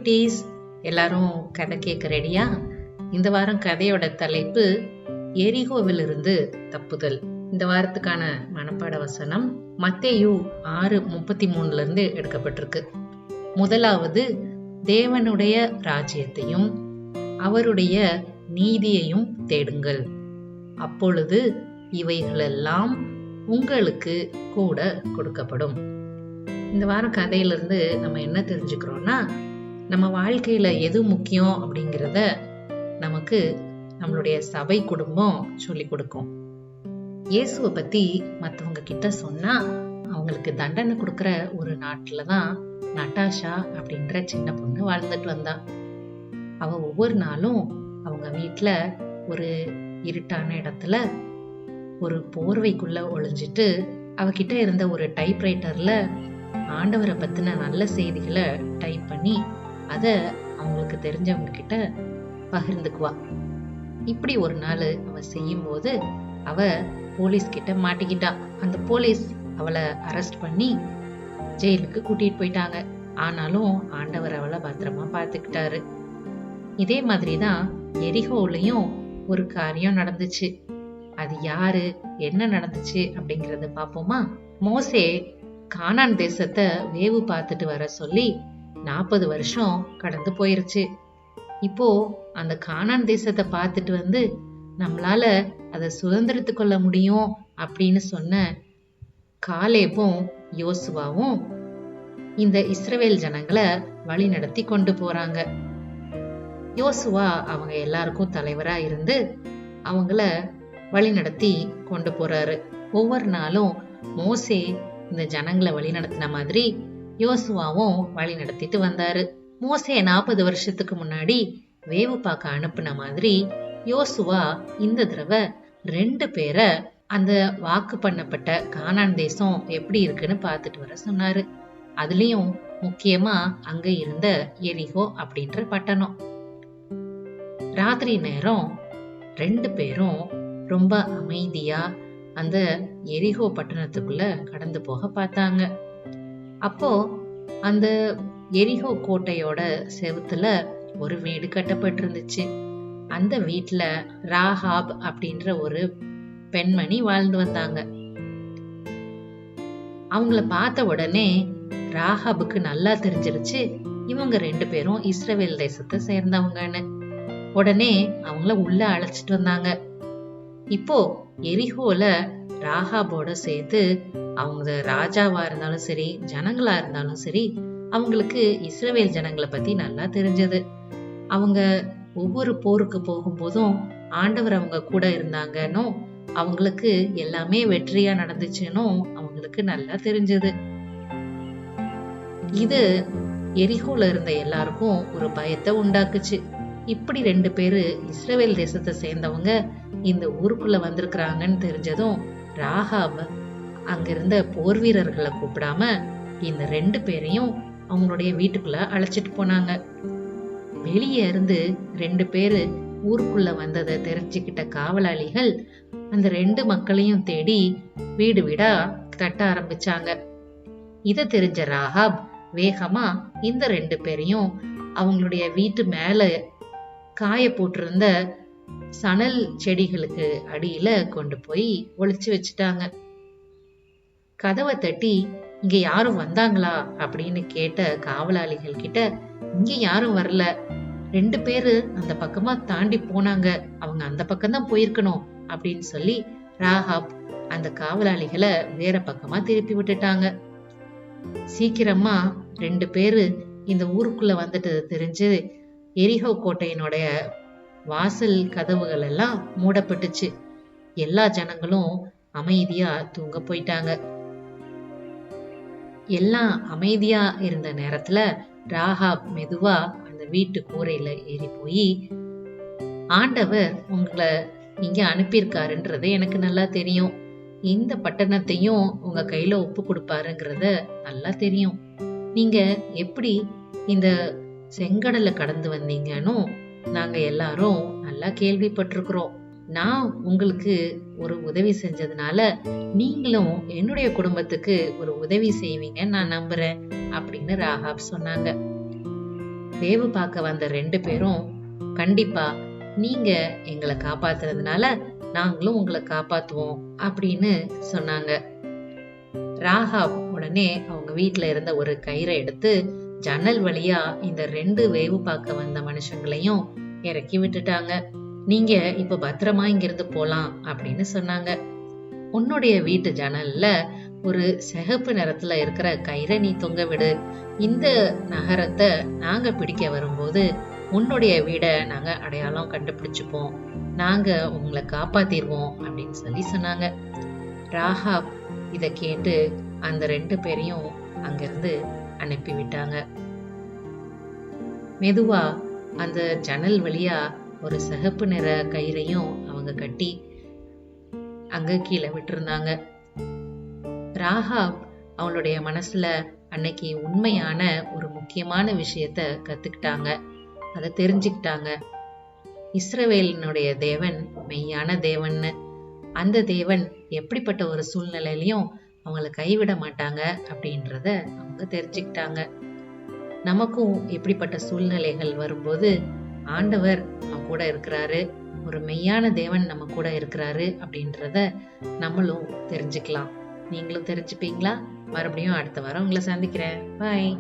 குட்டீஸ், எல்லாரும் கதை கேட்க ரெடியா? இந்த வாரம் கதையோட தலைப்பு எரிகோவிலிருந்து தப்புதல். இந்த வாரத்துக்கான மனப்பாட வசனம் மத்தேயு 6:33 இருந்து எடுக்கப்பட்டிருக்கு. முதலாவது, தேவனுடைய ராஜ்யத்தையும் அவருடைய நீதியையும் தேடுங்கள், அப்பொழுது இவைகளெல்லாம் உங்களுக்கு கூட கொடுக்கப்படும். இந்த வாரம் கதையிலிருந்து நம்ம என்ன தெரிஞ்சுக்கிறோம்னா, நம்ம வாழ்க்கையில எது முக்கியம் அப்படிங்கிறத நமக்கு நம்மளுடைய சபை குடும்பம் சொல்லி கொடுக்கும். இயேசுவை பத்தி மற்றவங்க கிட்ட சொன்னா அவங்களுக்கு தண்டனை கொடுக்கிற ஒரு நாட்டுலதான் நட்டாஷா அப்படின்ற சின்ன பொண்ணு வாழ்ந்துட்டு வந்தா. அவ ஒவ்வொரு நாளும் அவங்க வீட்டுல ஒரு இருட்டான இடத்துல ஒரு போர்வைக்குள்ள ஒளிஞ்சிட்டு அவகிட்ட இருந்த ஒரு டைப்ரைட்டர்ல ஆண்டவரை பத்தின நல்ல செய்திகளை டைப் பண்ணி அத அவங்களுக்கு தெரிஞ்சவங்க கிட்ட பகிர்ந்துக்குவா. இப்படி ஒரு நாள் அவ செய்யும் போது அவ போலீஸ் கிட்ட மாட்டிக்கிட்டா. அந்த போலீஸ் அவளை அரெஸ்ட் பண்ணி ஜெயிலுக்கு கூட்டிட்டு போயிட்டாங்க. ஆனாலும் ஆண்டவர் அவளை பத்திரமா பார்த்துக்கிட்டாரு. இதே மாதிரிதான் எரிகோலையும் ஒரு காரியம் நடந்துச்சு. அது யாரு, என்ன நடந்துச்சு அப்படிங்கறத பாப்போமா? மோசே கானான் தேசத்தை வேவு பார்த்துட்டு வர சொல்லி 40 வருஷம் கடந்து போயிருச்சு. இப்போ அந்த கானான் தேசத்தை பார்த்துட்டு வந்து நம்மளால அதை சுதந்திரத்து கொள்ள முடியும் அப்படின்னு சொன்ன காலேபும் யோசுவாவும் இந்த இஸ்ரவேல் ஜனங்களை வழி நடத்தி கொண்டு போறாங்க. யோசுவா அவங்க எல்லாருக்கும் தலைவரா இருந்து அவங்கள வழி நடத்தி கொண்டு போறாரு. ஒவ்வொரு நாளும் மோசே இந்த ஜனங்களை வழி நடத்தின மாதிரி யோசுவாவும் வழி நடத்திட்டு வந்தாரு. மோசே 40 வருஷத்துக்கு முன்னாடி வேவு பார்க்க அனுப்புன மாதிரி யோசுவா இந்த தடவை 2 பேரை அந்த வாக்கு பண்ணப்பட்ட கானான் தேசம் எப்படி இருக்குன்னு பார்த்துட்டு வர சொன்னாரு. அதுலயும் முக்கியமா அங்க இருந்த எரிகோ அப்படின்ற பட்டணம். ராத்திரி நேரம் 2 பேரும் ரொம்ப அமைதியா அந்த எரிகோ பட்டணத்துக்குள்ள கடந்து போக பார்த்தாங்க. அப்போ அந்த எரிகோ கோட்டையோட செவுத்துல ஒரு வீடு கட்டப்பட்டிருந்துச்சு. அந்த வீட்டுல ராஹாப் அப்படின்ற ஒரு பெண்மணி வாழ்ந்து வந்தாங்க. அவங்கள பார்த்த உடனே ராஹாபுக்கு நல்லா தெரிஞ்சிருச்சு இவங்க 2 பேரும் இஸ்ரவேல் தேசத்தை சேர்ந்தவங்கன்னு. உடனே அவங்கள உள்ள அழைச்சிட்டு வந்தாங்க. இப்போ எரிகோல ராஹாபோட சேர்த்து அவங்க ராஜாவா இருந்தாலும் சரி, ஜனங்களா இருந்தாலும் சரி, அவங்களுக்கு இஸ்ரவேல் ஜனங்களை பத்தி நல்லா தெரிஞ்சது. அவங்க ஒவ்வொரு போருக்கு போகும்போதும் ஆண்டவர் அவங்க கூட இருந்தாங்கன்னு, அவங்களுக்கு எல்லாமே வெற்றியா நடந்துச்சுன்னு அவங்களுக்கு நல்லா தெரிஞ்சது. இது எரிகோல இருந்த எல்லாருக்கும் ஒரு பயத்தை உண்டாக்குச்சு. இப்படி 2 பேரு இஸ்ரவேல் தேசத்தை சேர்ந்தவங்க இந்த ஊருக்குள்ள வந்திருக்கிறாங்கன்னு தெரிஞ்சதும் ராஹாப் அங்க இருந்த போர் வீரர்களை கூப்பிடாம இந்த 2 பேரையும் அவங்களுடைய வீட்டுக்குள்ள அழைச்சிட்டு போனாங்க. வெளியே இருந்து 2 பேரு ஊருக்குள்ள வந்ததை தெரிஞ்சுக்கிட்ட காவலாளிகள் அந்த 2 மக்களையும் தேடி வீடு வீடா தட்ட ஆரம்பிச்சாங்க. இத தெரிஞ்ச ராஹாப் வேகமா இந்த 2 பேரையும் அவங்களுடைய வீட்டு மேல காய போட்டிருந்த சணல் செடிகளுக்கு அடியில கொண்டு போய் ஒளிச்சு வச்சுட்டாங்க. கதவை தட்டி இங்க யாரும் வந்தாங்களா அப்படின்னு கேட்ட காவலாளிகள் கிட்ட, இங்க யாரும் வரல, 2 பேரு அந்த பக்கமா தாண்டி போனாங்க, அவங்க அந்த பக்கம்தான் போயிருக்கணும் அப்படின்னு சொல்லி ராஹாப் அந்த காவலாளிகளை வேற பக்கமா திருப்பி விட்டுட்டாங்க. சீக்கிரமா 2 பேரு இந்த ஊருக்குள்ள வந்துட்டு தெரிஞ்சு எரிகோ கோட்டையினுடைய வாசல் கதவுகள் எல்லாம் மூடப்பட்டுச்சு. எல்லா ஜனங்களும் அமைதியா தூங்க போயிட்டாங்க. எல்லாம் அமைதியா இருந்த நேரத்துல ராஹாப் மெதுவா அந்த வீட்டு கூரையில ஏறி போய், ஆண்டவர் உங்களை இங்க அனுப்பியிருக்காருன்றது எனக்கு நல்லா தெரியும், இந்த பட்டணத்தையும் உங்க கையில ஒப்பு கொடுப்பாருங்கிறத நல்லா தெரியும், நீங்க எப்படி இந்த செங்கடலை கடந்து வந்தீங்கன்னு நாங்க எல்லாரும் நல்லா கேள்விப்பட்டிருக்கிறோம். நான் உங்களுக்கு ஒரு உதவி செஞ்சதுனால நீங்களும் என்னுடைய குடும்பத்துக்கு ஒரு உதவி செய்வீங்கன்னு நான் நம்புறேன் அப்படின்னு ராஹாப் சொன்னாங்க. வேவு பார்க்க வந்த 2 பேரும் கண்டிப்பா நீங்க எங்களை காப்பாத்துறதுனால நாங்களும் உங்களை காப்பாத்துவோம் அப்படின்னு சொன்னாங்க. ராகாப் உடனே அவங்க வீட்டுல இருந்த ஒரு கயிறை எடுத்து ஜன்னல் வழியா இந்த 2 வேவு பார்க்க வந்த மனுஷங்களையும் இறக்கி விட்டுட்டாங்க. நீங்க இப்ப பத்திரமா இங்கிருந்து போலாம் அப்படின்னு சொன்னாங்க. உன்னுடைய வீட்டு ஜன்னல்ல ஒரு சிகப்பு நிறத்துல இருக்கிற கயிறை நீ தொங்க விடு. இந்த நகரத்தை நாங்க பிடிக்க வரும்போது உன்னுடைய வீடை நாங்க அடையாளம் கண்டுபிடிச்சுப்போம். நாங்க உங்களை காப்பாத்திடுவோம் அப்படின்னு சொன்னாங்க. ராகாப் இத கேட்டு அந்த 2 பேரையும் அங்கிருந்து அனுப்பி விட்டாங்க. மெதுவா அந்த ஜன்னல் வழியா ஒரு சிகப்பு நிற கயிறையும் அவங்க கட்டி அங்க கீழே விட்டுருந்தாங்க. ராகாப் அவளுடைய மனசுல அன்னைக்கு உண்மையான ஒரு முக்கியமான விஷயத்த கத்துக்கிட்டாங்க, அதை தெரிஞ்சுக்கிட்டாங்க. இஸ்ரவேலினுடைய தேவன் மெய்யான தேவன்னு, அந்த தேவன் எப்படிப்பட்ட ஒரு சூழ்நிலையிலையும் அவங்கள கைவிட மாட்டாங்க அப்படின்றத அவங்க தெரிஞ்சுக்கிட்டாங்க. நமக்கும் எப்படிப்பட்ட சூழ்நிலைகள் வரும்போது ஆண்டவர் நம்ம கூட இருக்கிறாரு, ஒரு மெய்யான தேவன் நம்ம கூட இருக்கிறாரு அப்படின்றத நம்மளும் தெரிஞ்சுக்கலாம். நீங்களும் தெரிஞ்சுப்பீங்களா? மறுபடியும் அடுத்த வாரம் உங்களை சந்திக்கிறேன். பாய்.